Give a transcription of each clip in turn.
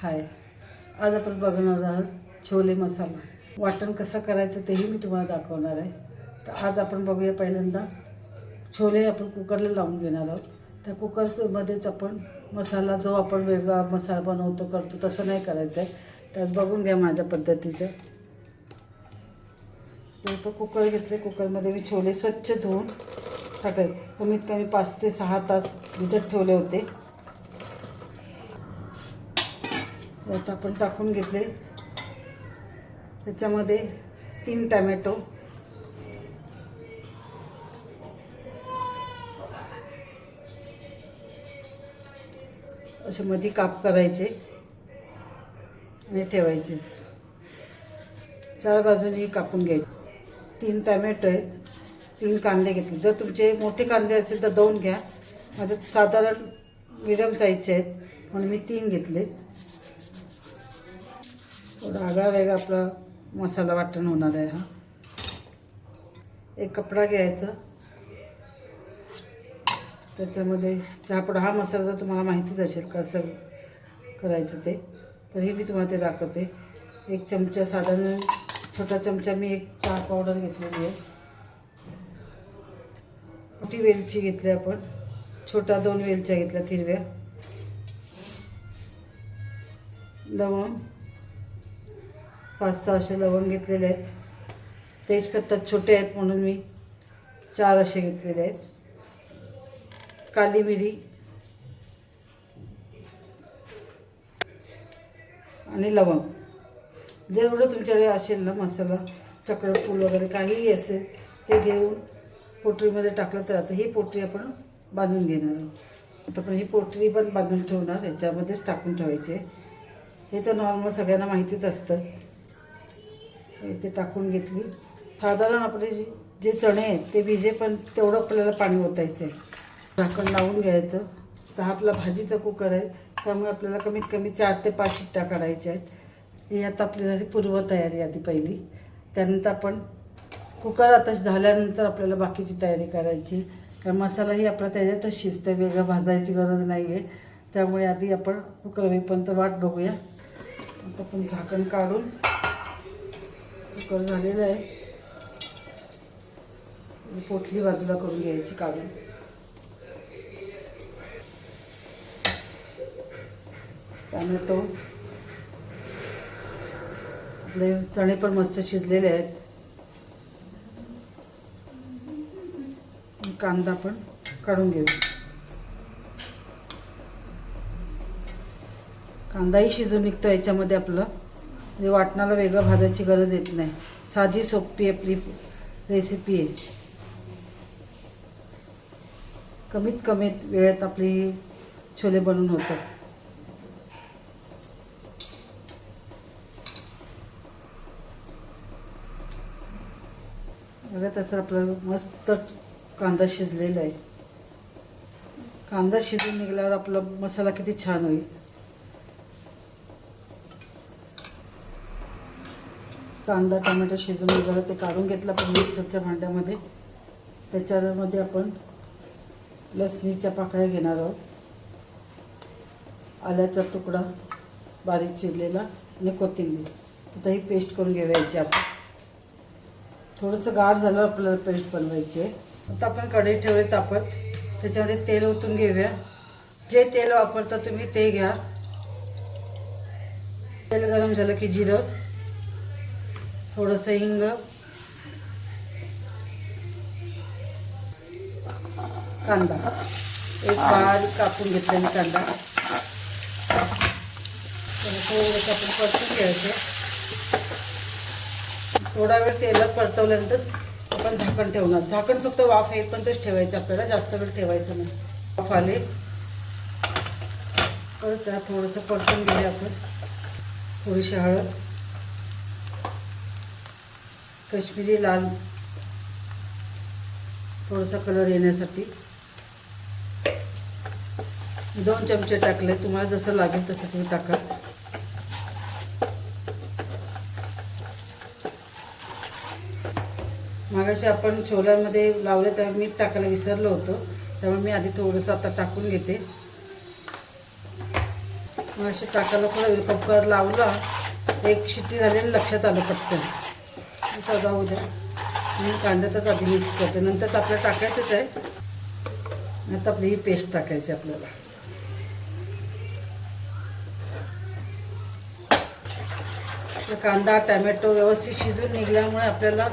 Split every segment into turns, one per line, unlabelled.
हाय, आज आपण बघणार आहोत छोले मसाला. वाटण कसं करायचं तेही मी तुम्हाला दाखवणार आहे. तर आज आपण बघूया. पहिल्यांदा छोले आपण कुकरला लावून घेणार आहोत. त्या कुकरमध्येच आपण मसाला जो आपण वेगळा मसाला बनवतो करतो तसं नाही करायचं आहे. त्याच बघून घ्या माझ्या पद्धतीचं. तर आपण कुकर घेतले. कुकरमध्ये मी छोले स्वच्छ धुवून टाकले. कमीत कमी 5 ते 6 तास भिजत ठेवले होते. आता आपण टाकून घेतले. त्याच्यामध्ये 3 टोमॅटो, असे मध्ये काप करायचे आणि ठेवायचे. 4 बाजूनी कापून घ्यायचे. 3 टोमॅटो आहेत. 3 कांदे घेतले. जर तुमचे मोठे कांदे असेल तर 2 घ्या. माझे साधारण मिडियम साईजचे आहेत म्हणून मी 3 घेतले. थोडा आगळा वेगळा आपला मसाला वाटण होणार आहे. हा एक कपडा घ्यायचा. त्याच्यामध्ये चहापडा, हा मसाला तर तुम्हाला माहितीच असेल कसं करायचं ते, तरी मी तुम्हाला ते दाखवते. 1 चमचा, साधारण छोटा चमचा मी एक चहा पावडर घेतलेली आहे. मोठी वेलची घेतली आपण. छोटा 2 वेलच्या घेतल्या हिरव्या. लवंग 5-6 असे लवंग घेतलेले आहेत. तेजपत्ता छोटे आहेत म्हणून मी 4 असे घेतलेले आहेत. काली मिरी आणि लवंग. जेवढं तुमच्याकडे असेल ना मसाला, चक्रफूल वगैरे काहीही असेल ते घेऊन पोटरीमध्ये टाकलं तर. आता ही पोटरी आपण बांधून घेणार आहोत. आता आपण ही पोटरी पण बांधून ठेवणार. ह्याच्यामध्येच टाकून ठेवायचे. हे तर नॉर्मल सगळ्यांना माहितीच असतं. ते टाकून घेतली. साधारण आपले जे चणे आहेत ते भिजे, पण तेवढं आपल्याला पाणी ओतायचं आहे. झाकण लावून घ्यायचं. तर हा आपला भाजीचा कुकर आहे, त्यामुळे आपल्याला कमीत कमी 4 ते 5 शिट्ट्या काढायच्या आहेत. ही आता आपली झाली पूर्वतयारी आधी पहिली. त्यानंतर आपण कुकर आता झाल्यानंतर आपल्याला बाकीची तयारी करायची. कारण मसालाही आपला त्याच्यातच शिजतं, वेगळं भाजायची गरज नाही आहे. त्यामुळे आधी आपण कुकर होईपर्यंत वाट बघूया. आता आपण झाकण काढून, कुकर झालेलं आहे, पोटली बाजूला करून घ्यायची काढून. टोमॅटो, आपले चणे पण मस्त शिजलेले आहेत. कांदा पण काढून घेऊ. कांदाही शिजून निघतो याच्यामध्ये आपलं. म्हणजे वाटणाला वेगळं भाजायची गरज येत नाही. साधी सोपी आपली रेसिपी आहे. कमीत कमीत वेळेत आपली छोले बनवून होतात. बघा, तसं आपलं मस्त कांदा शिजलेला आहे. कांदा शिजून निघाल्यावर आपला मसाला किती छान होईल. कांदा टोमॅटो शिजून निघालं ते काढून घेतलं आपण मिक्सरच्या भांड्यामध्ये. त्याच्यामध्ये आपण लसणीच्या पाकळ्या घेणार आहोत. आल्याचा तुकडा बारीक चिरलेला आणि कोथिंबीर. आता ही पेस्ट करून घ्यायची आपण. थोडंसं गार झालं आपल्याला पेस्ट बनवायची आहे. आता आपण कढई ठेवली तापत. त्याच्यामध्ये तेल ओतून घेऊया. जे तेल वापरता तुम्ही ते घ्या. तेल गरम झालं की जिरं, थोडंसं हिंग, कांदा, एक बारीक कापून घेतलेला कांदा, थोडंसं आपण परतून घ्यायचं. थोडा वेळ तेलात परतवल्यानंतर आपण झाकण ठेवणार. झाकण फक्त वाफ येईपर्यंतच ठेवायचं आपल्याला, जास्त वेळ ठेवायचं नाही. वाफ आले परत त्याला थोडंसं परतून घेऊया आपण. थोडीशी हळद, काश्मीरी लाल थोडासा कलर येण्यासाठी 2 चमचे टाकले. तुम्हाला जसं लागेल तसं तुम्ही टाका. मागाशी आपण छोल्यामध्ये लावले तर मीठ टाकायला विसरलो होतो, त्यामुळे मी आधी थोडंसं आता टाकून घेते. असे टाकायला थोडा कुकर लावला, एक शिट्टी झाली लक्षात आलं पटकन. आता जाऊ द्या. मी कांद्यातच आधी मिक्स करते, नंतर तर आपल्याला टाकायचंच आहे. आता आपली ही पेस्ट टाकायची आपल्याला. कांदा टॅमॅटो व्यवस्थित शिजून निघल्यामुळे आपल्याला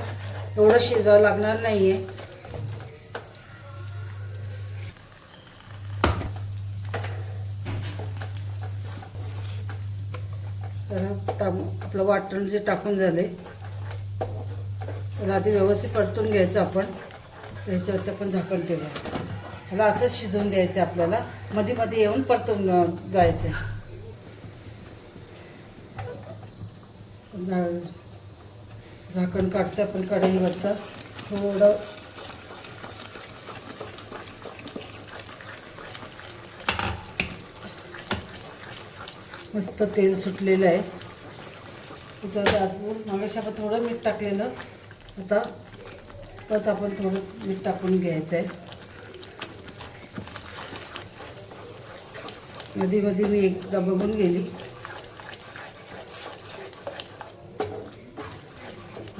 एवढं शिजावं लागणार नाही आहे. तर आपलं वाटण जे टाकून झाले त्याला आधी व्यवस्थित परतून घ्यायचं आपण. त्याच्यावरती आपण झाकण ठेवूया. त्याला असंच शिजवून द्यायचं आपल्याला, मध्ये मध्ये येऊन परतून जायचं. झाकण काढते आपण कढईवरचं. थोडं मस्त तेल सुटलेलं आहे. त्याच्यावर अजून मागाशी आपण थोडं मीठ टाकलेलं, आता परत आपण थोडं मीठ टाकून घ्यायचं आहे. मध्ये मध्ये मी एकदा बघून गेली.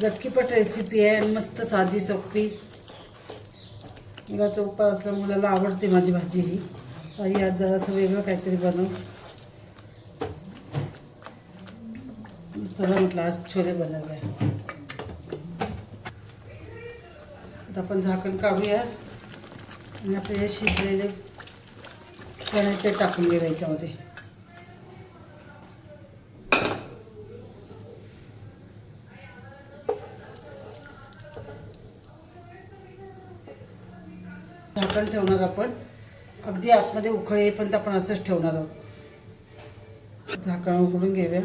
झटकीपट रेसिपी आहे आणि मस्त साधी सोपी. मुलाचा उपास असल्या मुलाला आवडते माझी भाजी ही. आई आज जरासं वेगळं काहीतरी बनव. चला म्हटलं आज छोले बनवूया. आता आपण झाकण काढूया आणि आपले हे शिजलेले चणे ते टाकून घेऊ याच्यामध्ये. झाकण ठेवणार आपण, अगदी आतमध्ये उकळी येईपर्यंत आपण असंच ठेवणार आहोत. झाकण उघडून घेऊया.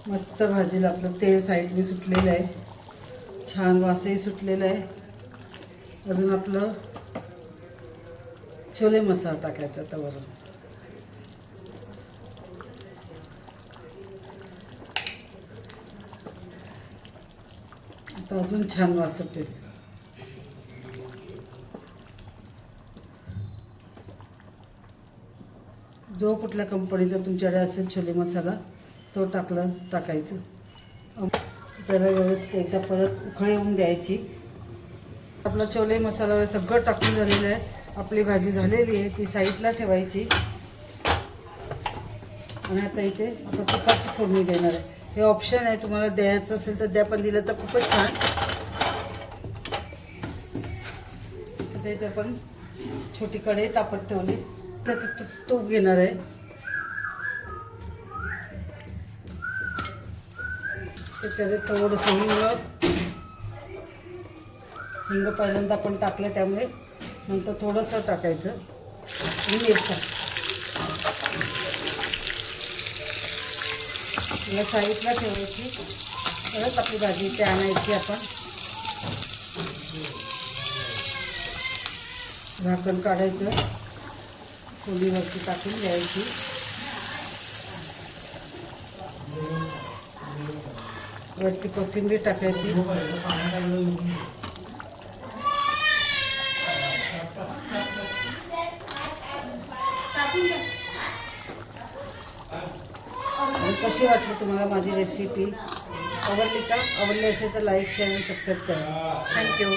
मस्त भाजीला आपलं तेल साईडने सुटलेलं आहे, छान वासही सुटलेला आहे. अजून आपलं छोले मसाला टाकायचा आता वरून. आता अजून छान वास सुटेल. जो कुठल्या कंपनीचा तुमच्याकडे असेल छोले मसाला तो टाकायचं. त्याला व्यवस्थित एकदा परत उकळी येऊन द्यायची. आपला छोले मसाला वगैरे सगळं टाकून झालेलं आहे. आपली भाजी झालेली आहे, ती साईडला ठेवायची. आणि आता इथे आता तुपाची फोडणी देणार आहे. हे ऑप्शन आहे, तुम्हाला द्यायचं असेल तर द्या, पण दिलं तर खूपच छान. आता इथे आपण छोटी कढई तापत ठेवली, तर तूप घेणार आहे. त्याच्यात थोडंसं हिंग पहिल्यांदा आपण टाकलं, त्यामुळे नंतर थोडंसं टाकायचं. आणि मिरच्या या साईडला ठेवायची. परत आपली भाजी इथे आणायची आपण. झाकण काढायचं, चुलीवरती टाकून द्यायची. वरती कोथिंबीर टाकायची. कशी वाटली तुम्हाला माझी रेसिपी? आवडली का? आवडली असेल तर लाईक शेअर आणि सबस्क्राईब करा. थँक्यू.